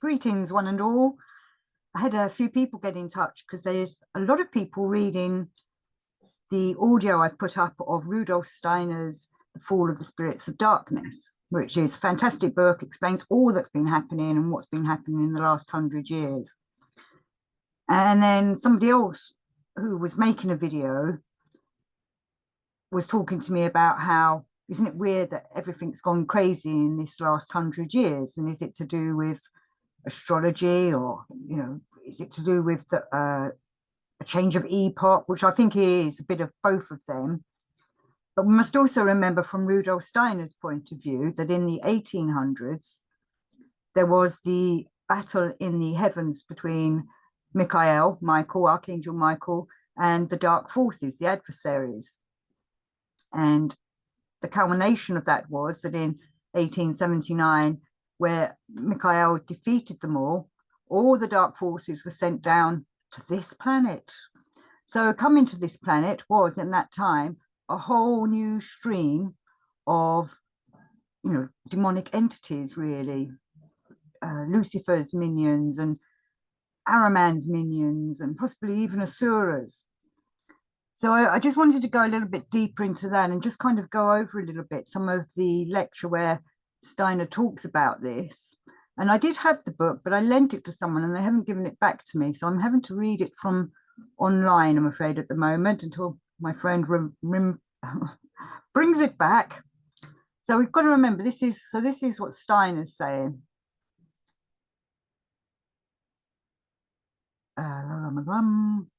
Greetings, one and all. I had a few people get in touch because there's a lot of people reading the audio I put up of Rudolf Steiner's The Fall of the Spirits of Darkness, which is a fantastic book, explains all that's been happening and what's been happening in the last 100 years. And then somebody else who was making a video was talking to me about how, isn't it weird that everything's gone crazy in this last 100 years? And is it to do with astrology, or is it to do with a change of epoch, which I think is a bit of both of them. But we must also remember from Rudolf Steiner's point of view that in the 1800s there was the battle in the heavens between Michael, Archangel Michael, and the dark forces, the adversaries. And the culmination of that was that in 1879, where Michael defeated them all the dark forces were sent down to this planet. So coming to this planet was, in that time, a whole new stream of, demonic entities, really. Lucifer's minions and Ahriman's minions and possibly even Asuras. So I just wanted to go a little bit deeper into that and just kind of go over a little bit some of the lecture where Steiner talks about this. And I did have the book, but I lent it to someone and they haven't given it back to me. So I'm having to read it from online, I'm afraid, at the moment, until my friend brings it back. So we've got to remember, this is what Steiner's saying.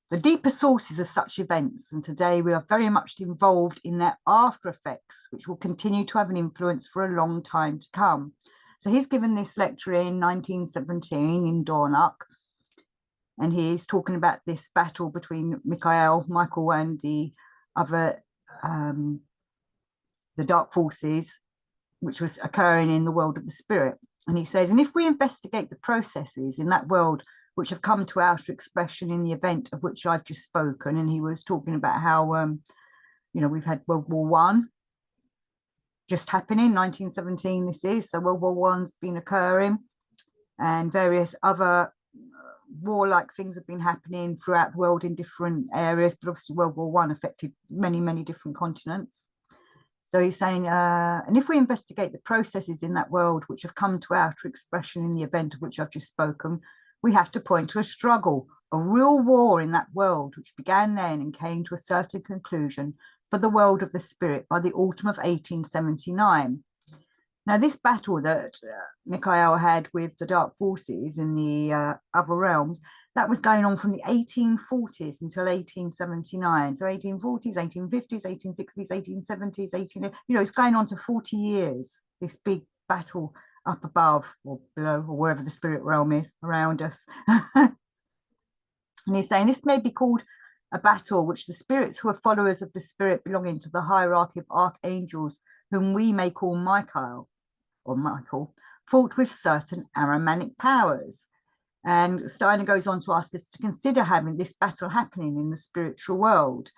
The deeper sources of such events, and today we are very much involved in their after effects, which will continue to have an influence for a long time to come. So he's given this lecture in 1917 in Dornach, and he's talking about this battle between Michael and the other, the dark forces, which was occurring in the world of the spirit. And he says, and if we investigate the processes in that world which have come to outer expression in the event of which I've just spoken, and he was talking about how, we've had World War One just happening, 1917 this is, so World War One's been occurring, and various other warlike things have been happening throughout the world in different areas, but obviously World War One affected many, many different continents. So he's saying, and if we investigate the processes in that world which have come to outer expression in the event of which I've just spoken, we have to point to a struggle, a real war in that world, which began then and came to a certain conclusion for the world of the spirit by the autumn of 1879. Now, this battle that Michael had with the dark forces in the other realms, that was going on from the 1840s until 1879. So 1840s, 1850s, 1860s, 1870s, it's going on to 40 years, this big battle up above or below or wherever the spirit realm is around us. And he's saying this may be called a battle which the spirits who are followers of the spirit belonging to the hierarchy of archangels, whom we may call Michael, fought with certain Ahrimanic powers. And Steiner goes on to ask us to consider having this battle happening in the spiritual world.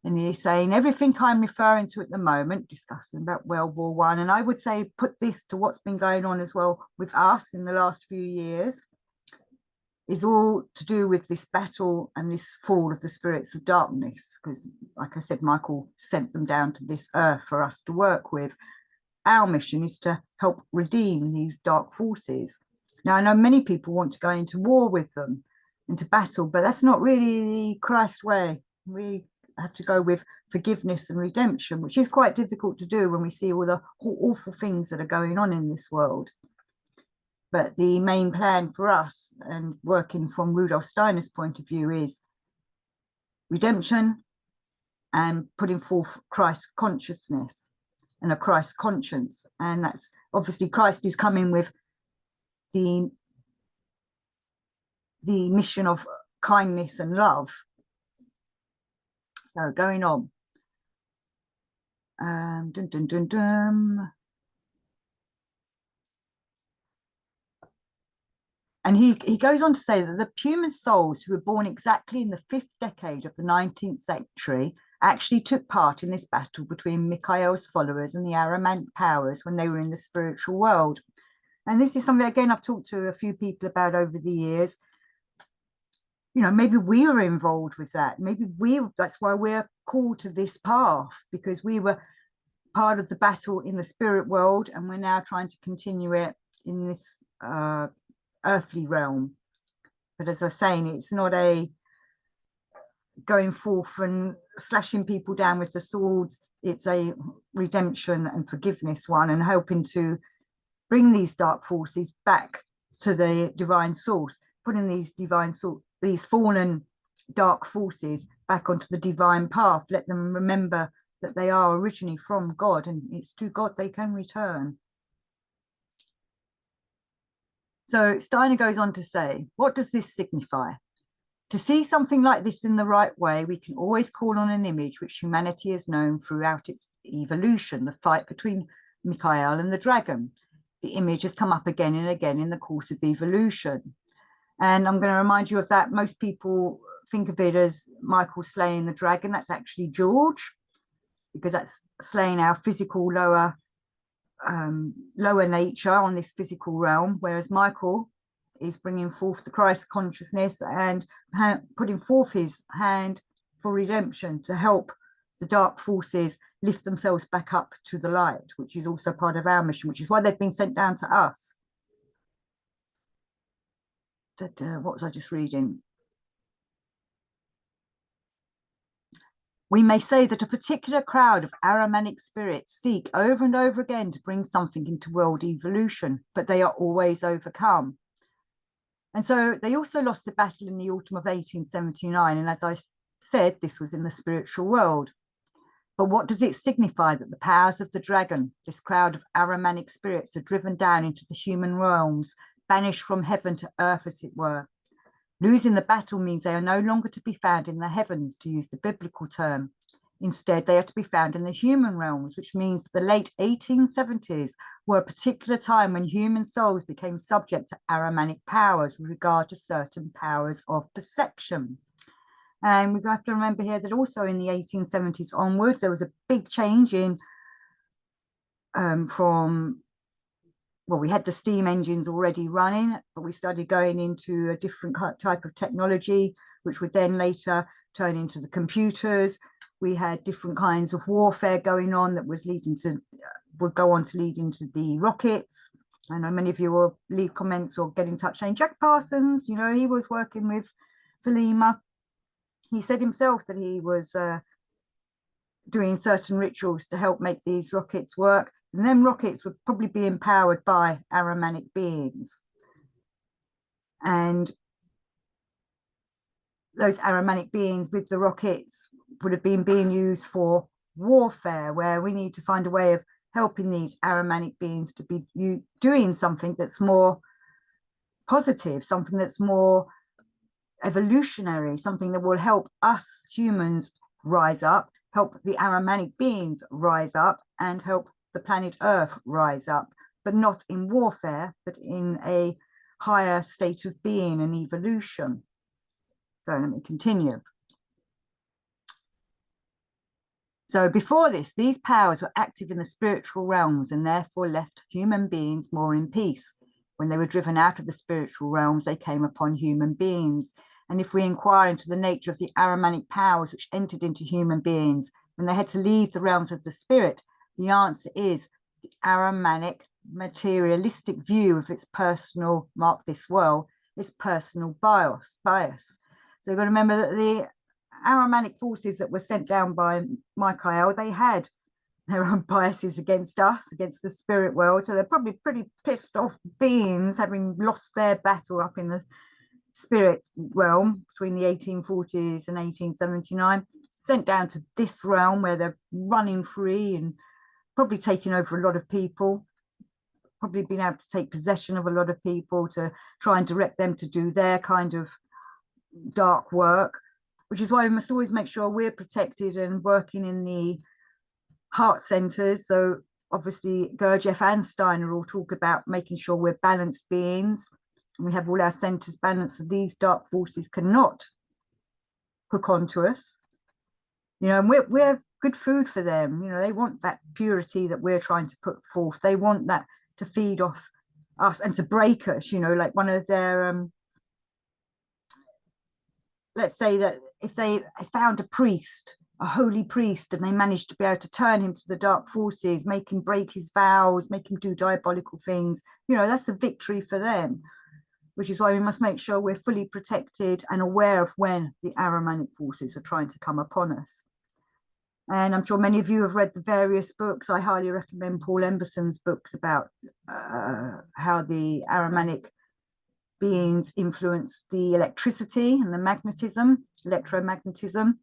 And he's saying everything I'm referring to at the moment, discussing about World War One, and I would say put this to what's been going on as well with us in the last few years, is all to do with this battle and this fall of the spirits of darkness. Because, like I said, Michael sent them down to this earth for us to work with. Our mission is to help redeem these dark forces. Now, I know many people want to go into war with them, into battle, but that's not really the Christ way. We have to go with forgiveness and redemption, which is quite difficult to do when we see all the awful things that are going on in this world. But the main plan for us, and working from Rudolf Steiner's point of view, is redemption and putting forth Christ consciousness and a Christ conscience. And that's obviously Christ is coming with the mission of kindness and love. So going on. And he goes on to say that the human souls who were born exactly in the 5th decade of the 19th century actually took part in this battle between Michael's followers and the Ahriman powers when they were in the spiritual world. And this is something, again, I've talked to a few people about over the years. You know, maybe we were involved with that. Maybe that's why we're called to this path, because we were part of the battle in the spirit world, and we're now trying to continue it in this earthly realm. But as I was saying, it's not a going forth and slashing people down with the swords. It's a redemption and forgiveness one, and hoping to bring these dark forces back to the divine source, putting these fallen dark forces back onto the divine path. Let them remember that they are originally from God, and it's to God they can return. So Steiner goes on to say, what does this signify? To see something like this in the right way, we can always call on an image which humanity has known throughout its evolution, the fight between Michael and the dragon. The image has come up again and again in the course of evolution. And I'm going to remind you of that. Most people think of it as Michael slaying the dragon. That's actually George, because that's slaying our physical lower nature on this physical realm, whereas Michael is bringing forth the Christ consciousness and putting forth his hand for redemption to help the dark forces lift themselves back up to the light, which is also part of our mission, which is why they've been sent down to us. What was I just reading? We may say that a particular crowd of Ahrimanic spirits seek over and over again to bring something into world evolution, but they are always overcome. And so they also lost the battle in the autumn of 1879. And as I said, this was in the spiritual world. But what does it signify that the powers of the dragon, this crowd of Ahrimanic spirits, are driven down into the human realms, banished from heaven to earth, as it were? Losing the battle means they are no longer to be found in the heavens, to use the biblical term. Instead, they are to be found in the human realms, which means that the late 1870s were a particular time when human souls became subject to Ahrimanic powers with regard to certain powers of perception. And we have to remember here that also in the 1870s onwards, there was a big change in we had the steam engines already running, but we started going into a different type of technology, which would then later turn into the computers. We had different kinds of warfare going on that would go on to lead into the rockets. I know many of you will leave comments or get in touch saying, Jack Parsons, you know, he was working with Philema. He said himself that he was doing certain rituals to help make these rockets work. And then rockets would probably be empowered by Ahrimanic beings. And those Ahrimanic beings with the rockets would have been being used for warfare, where we need to find a way of helping these Ahrimanic beings to be doing something that's more positive, something that's more evolutionary, something that will help us humans rise up, help the Ahrimanic beings rise up, and help the planet Earth rise up, but not in warfare, but in a higher state of being and evolution. So let me continue. So before this, these powers were active in the spiritual realms and therefore left human beings more in peace. When they were driven out of the spiritual realms, they came upon human beings. And if we inquire into the nature of the Ahrimanic powers which entered into human beings when they had to leave the realms of the spirit, the answer is the Ahrimanic materialistic view of its personal, mark this well, its personal bias. So you've got to remember that the Ahrimanic forces that were sent down by Michael, they had their own biases against us, against the spirit world. So they're probably pretty pissed off beings, having lost their battle up in the spirit realm between the 1840s and 1879, sent down to this realm where they're running free and probably taking over a lot of people, probably been able to take possession of a lot of people to try and direct them to do their kind of dark work, which is why we must always make sure we're protected and working in the heart centers. So obviously Gurdjieff and Steiner all talk about making sure we're balanced beings and we have all our centers balanced, so these dark forces cannot hook onto us, you know, and we're good food for them. You know, they want that purity that we're trying to put forth. They want that to feed off us and to break us, you know, like one of their let's say that if they found a priest, a holy priest, and they managed to be able to turn him to the dark forces, make him break his vows, make him do diabolical things, you know, that's a victory for them, which is why we must make sure we're fully protected and aware of when the Ahrimanic forces are trying to come upon us. And I'm sure many of you have read the various books. I highly recommend Paul Emberson's books about how the Ahrimanic beings influence the electricity and the magnetism, electromagnetism,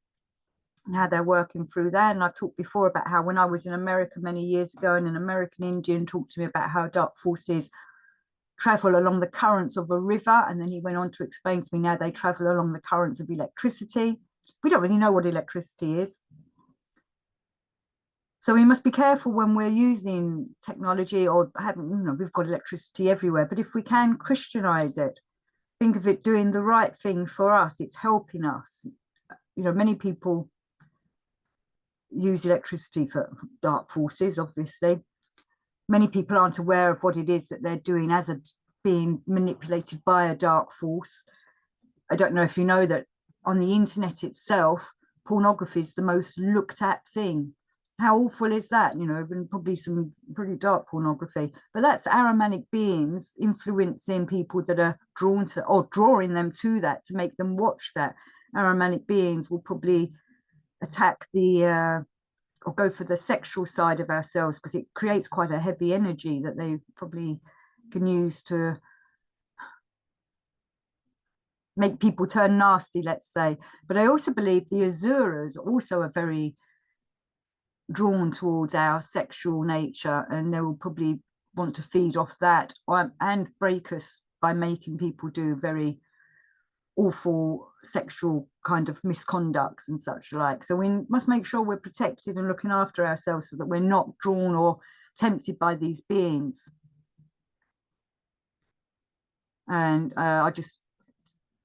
and how they're working through that. And I've talked before about how when I was in America many years ago, and an American Indian talked to me about how dark forces travel along the currents of a river. And then he went on to explain to me now they travel along the currents of electricity. We don't really know what electricity is. So we must be careful when we're using technology or having, you know, we've got electricity everywhere, but if we can Christianize it, think of it doing the right thing for us, it's helping us. You know, many people use electricity for dark forces, obviously. Many people aren't aware of what it is that they're doing as a being manipulated by a dark force. I don't know if you know that on the internet itself, pornography is the most looked at thing. How awful is that? You know, and probably some pretty dark pornography, but that's Ahrimanic beings influencing people that are drawn to, or drawing them to that, to make them watch that. Ahrimanic beings will probably attack the or go for the sexual side of ourselves, because it creates quite a heavy energy that they probably can use to make people turn nasty, let's say. But I also believe the Asuras also are very drawn towards our sexual nature, and they will probably want to feed off that and break us by making people do very awful sexual kind of misconducts and such like. So we must make sure we're protected and looking after ourselves so that we're not drawn or tempted by these beings. And I'll just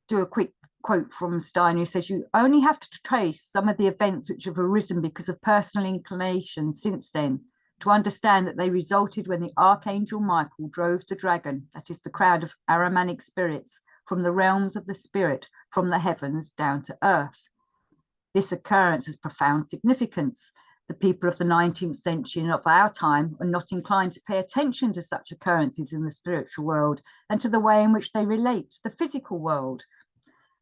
do a quick quote from Steiner, who says, "You only have to trace some of the events which have arisen because of personal inclination since then to understand that they resulted when the Archangel Michael drove the dragon, that is the crowd of Ahrimanic spirits, from the realms of the spirit, from the heavens down to earth. This occurrence has profound significance. The people of the 19th century and of our time are not inclined to pay attention to such occurrences in the spiritual world and to the way in which they relate to the physical world."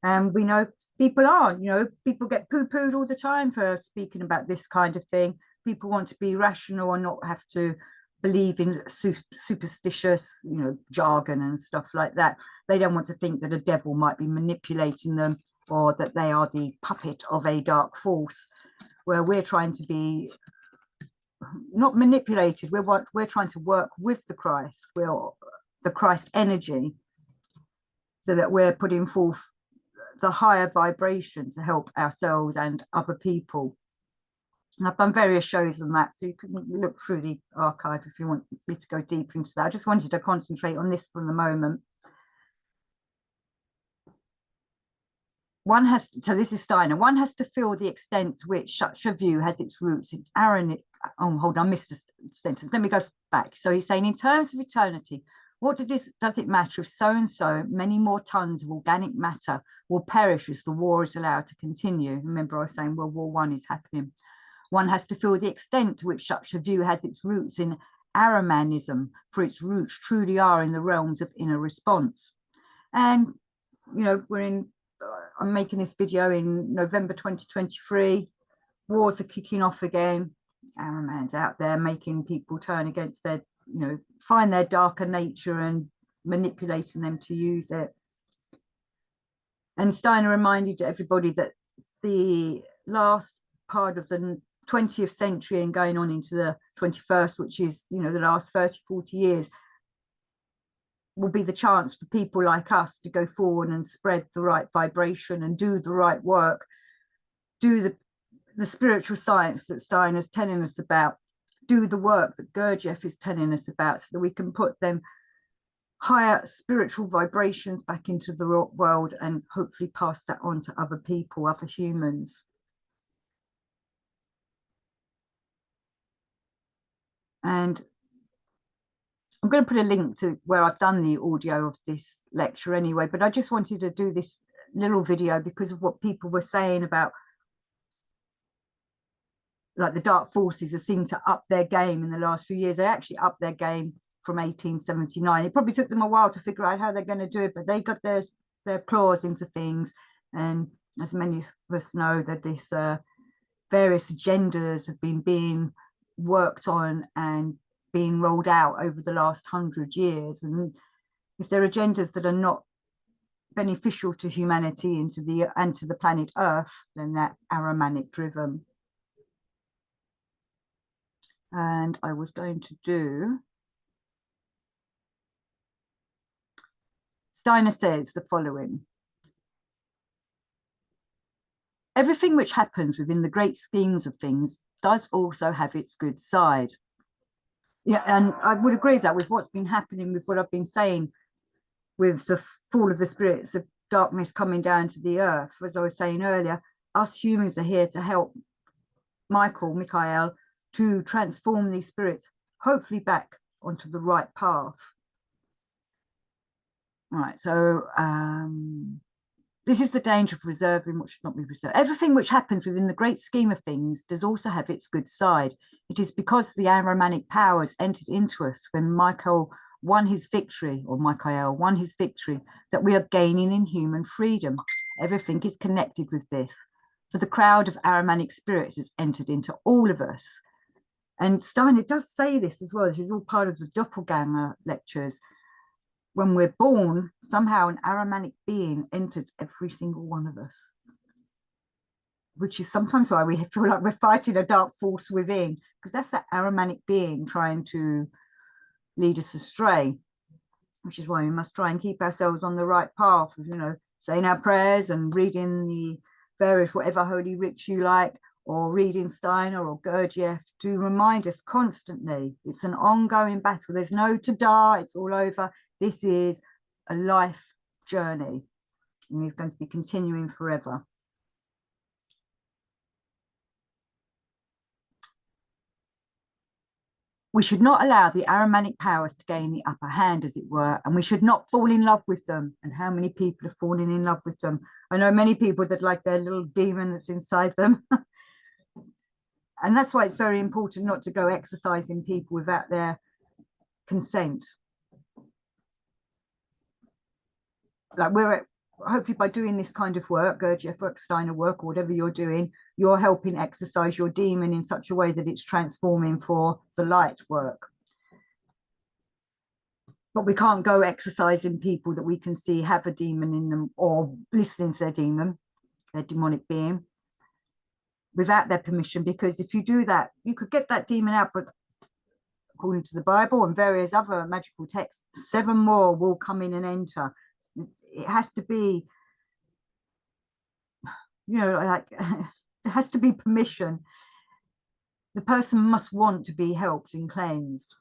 And we know people are, you know, people get poo-pooed all the time for speaking about this kind of thing. People want to be rational and not have to believe in superstitious, you know, jargon and stuff like that. They don't want to think that a devil might be manipulating them or that they are the puppet of a dark force, where we're trying to be not manipulated. We're trying to work with the Christ, we're the Christ energy, so that we're putting forth the higher vibration to help ourselves and other people. And I've done various shows on that, so you can look through the archive if you want me to go deeper into that. I just wanted to concentrate on this for the moment. So this is Steiner. One has to feel the extent to which such a view has its roots in Aaron. Oh, hold on, I missed a sentence. Let me go back. So he's saying, in terms of eternity, what does it matter if so-and-so many more tons of organic matter will perish as the war is allowed to continue? Remember, I was saying World War I is happening. One has to feel the extent to which such a view has its roots in Ahrimanism, for its roots truly are in the realms of inner response. And, you know, I'm making this video in November 2023. Wars are kicking off again. Ahriman's out there making people turn against their, you know, find their darker nature and manipulating them to use it. And Steiner reminded everybody that the last part of the 20th century and going on into the 21st, which is, you know, the last 30, 40 years, will be the chance for people like us to go forward and spread the right vibration and do the right work, do the spiritual science that Steiner's telling us about, do the work that Gurdjieff is telling us about, so that we can put them higher spiritual vibrations back into the world and hopefully pass that on to other people, other humans. And I'm going to put a link to where I've done the audio of this lecture anyway, but I just wanted to do this little video because of what people were saying about, like, the dark forces have seemed to up their game in the last few years. They actually upped their game from 1879. It probably took them a while to figure out how they're going to do it, but they got their claws into things. And as many of us know, that this various agendas have been being worked on and being rolled out over the last 100 years. And if there are agendas that are not beneficial to humanity and to the planet Earth, then they're Ahrimanic driven. And I was going to do, Steiner says the following: everything which happens within the great schemes of things does also have its good side. Yeah, and I would agree with that, with what's been happening, with what I've been saying, with the fall of the spirits of darkness coming down to the earth. As I was saying earlier, us humans are here to help Michael, to transform these spirits, hopefully back onto the right path. Right, so this is the danger of reserving what should not be reserved. Everything which happens within the great scheme of things does also have its good side. It is because the Ahrimanic powers entered into us when Michael won his victory, that we are gaining in human freedom. Everything is connected with this. For the crowd of Ahrimanic spirits has entered into all of us. And Steiner does say this as well. This is all part of the doppelganger lectures. When we're born, somehow an Ahrimanic being enters every single one of us, which is sometimes why we feel like we're fighting a dark force within, because that's that Ahrimanic being trying to lead us astray, which is why we must try and keep ourselves on the right path, saying our prayers and reading the various whatever holy writs you like, or reading Steiner or Gurdjieff, to remind us constantly it's an ongoing battle. There's no ta-da, it's all over. This is a life journey, and it's going to be continuing forever. We should not allow the Ahrimanic powers to gain the upper hand, as it were, and we should not fall in love with them. And how many people are falling in love with them? I know many people that like their little demon that's inside them. And that's why it's very important not to go exercising people without their consent. Like, hopefully by doing this kind of work, Gurdjieff work, Steiner work, or whatever you're doing, you're helping exercise your demon in such a way that it's transforming for the light work. But we can't go exercising people that we can see have a demon in them, or listening to their demon, their demonic being, without their permission, because if you do that, you could get that demon out, but according to the Bible and various other magical texts, 7 more will come in and enter. It has to be, like, it has to be permission. The person must want to be helped and cleansed.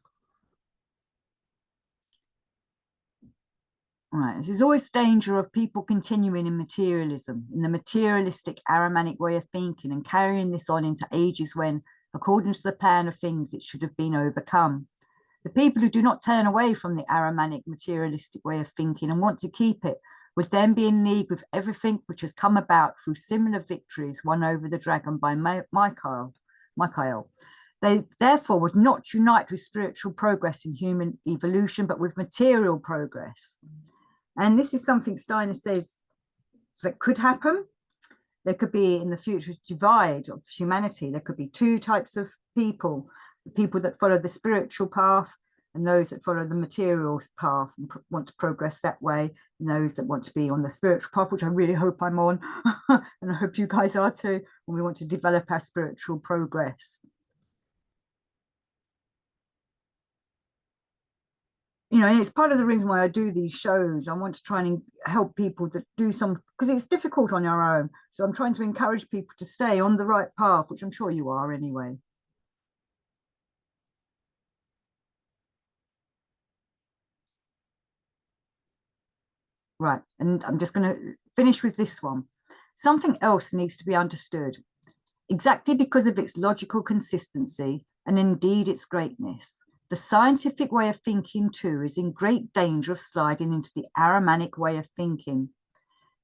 Right, there's always the danger of people continuing in materialism, in the materialistic Ahrimanic way of thinking, and carrying this on into ages when, according to the plan of things, it should have been overcome. The people who do not turn away from the Ahrimanic materialistic way of thinking and want to keep it would then be in league with everything which has come about through similar victories won over the dragon by Michael. They therefore would not unite with spiritual progress in human evolution, but with material progress. And this is something Steiner says that could happen. There could be, in the future, divide of humanity. There could be 2 types of people: the people that follow the spiritual path and those that follow the material path and want to progress that way, and those that want to be on the spiritual path, which I really hope I'm on, and I hope you guys are too, and we want to develop our spiritual progress. And it's part of the reason why I do these shows. I want to try and help people to do some, because it's difficult on your own. So I'm trying to encourage people to stay on the right path, which I'm sure you are anyway. Right, and I'm just going to finish with this one. Something else needs to be understood, exactly because of its logical consistency and indeed its greatness. The scientific way of thinking, too, is in great danger of sliding into the Ahrimanic way of thinking.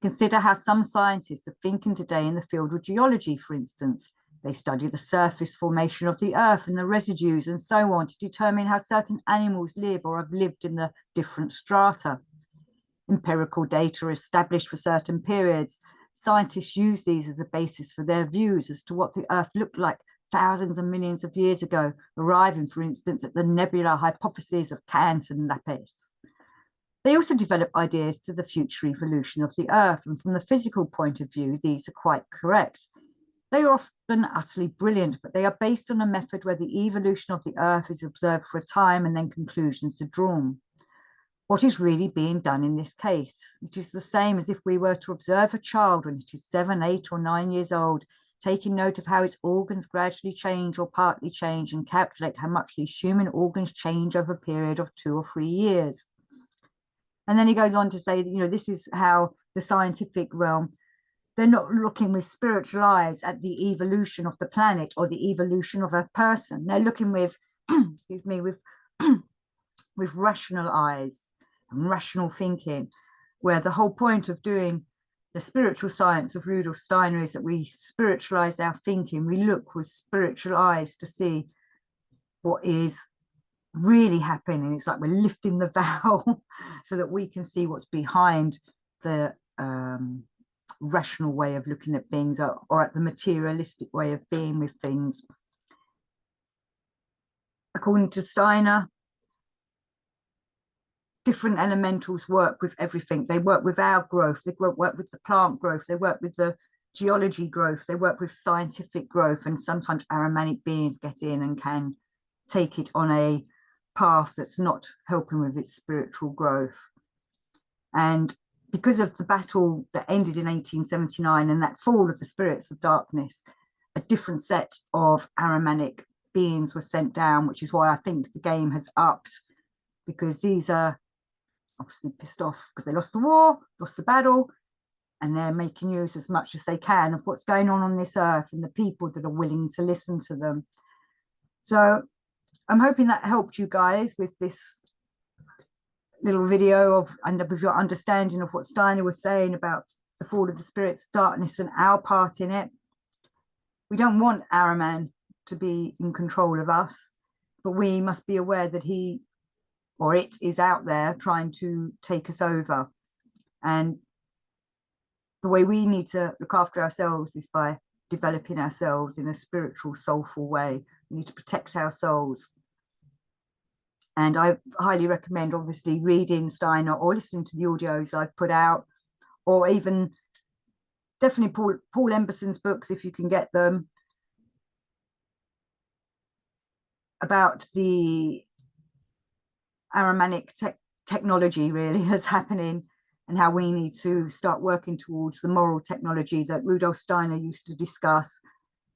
Consider how some scientists are thinking today in the field of geology, for instance. They study the surface formation of the earth and the residues and so on to determine how certain animals live or have lived in the different strata. Empirical data are established for certain periods. Scientists use these as a basis for their views as to what the earth looked like thousands and millions of years ago, arriving, for instance, at the nebular hypotheses of Kant and Laplace. They also develop ideas to the future evolution of the earth, and from the physical point of view, these are quite correct. They are often utterly brilliant, but they are based on a method where the evolution of the earth is observed for a time and then conclusions are drawn. What is really being done in this case? It is the same as if we were to observe a child when it is 7, 8, or 9 years old, taking note of how its organs gradually change or partly change and calculate how much these human organs change over a period of 2 or 3 years. And then he goes on to say that, you know, this is how the scientific realm, they're not looking with spiritual eyes at the evolution of the planet or the evolution of a person. They're looking with, excuse me, with rational eyes and rational thinking, where the whole point of doing the spiritual science of Rudolf Steiner is that we spiritualize our thinking. We look with spiritual eyes to see what is really happening. It's like we're lifting the veil so that we can see what's behind the rational way of looking at things, or at the materialistic way of being with things. According to Steiner, different elementals work with everything. They work with our growth, they work with the plant growth, they work with the geology growth, they work with scientific growth, and sometimes Ahrimanic beings get in and can take it on a path that's not helping with its spiritual growth. And because of the battle that ended in 1879 and that fall of the spirits of darkness, a different set of Ahrimanic beings were sent down, which is why I think the game has upped, because these are obviously pissed off because they lost the war, lost the battle, and they're making use as much as they can of what's going on this earth and the people that are willing to listen to them. So I'm hoping that helped you guys with this little video of, and with your understanding of what Steiner was saying about the fall of the spirits of darkness and our part in it. We don't want Ahriman to be in control of us, but we must be aware that he or it is out there trying to take us over. And the way we need to look after ourselves is by developing ourselves in a spiritual, soulful way. We need to protect our souls. And I highly recommend, obviously, reading Steiner or listening to the audios I've put out, or even definitely Paul Emberson's books, if you can get them, about the Ahrimanic technology really that's happening, and how we need to start working towards the moral technology that Rudolf Steiner used to discuss,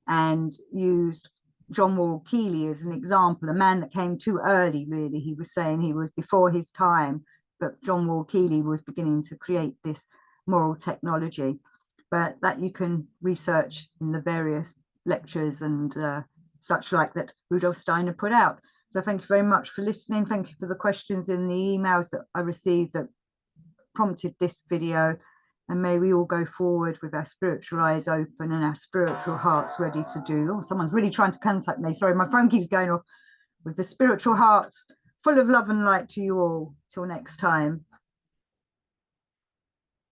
and used John Wall Keely as an example, a man that came too early, really. He was saying he was before his time, but John Wall Keely was beginning to create this moral technology. But that you can research in the various lectures and such like that Rudolf Steiner put out. So thank you very much for listening. Thank you for the questions in the emails that I received that prompted this video. And may we all go forward with our spiritual eyes open and our spiritual hearts ready to do. Oh, someone's really trying to contact me. Sorry, my phone keeps going off. With the spiritual hearts full of love and light to you all. Till next time.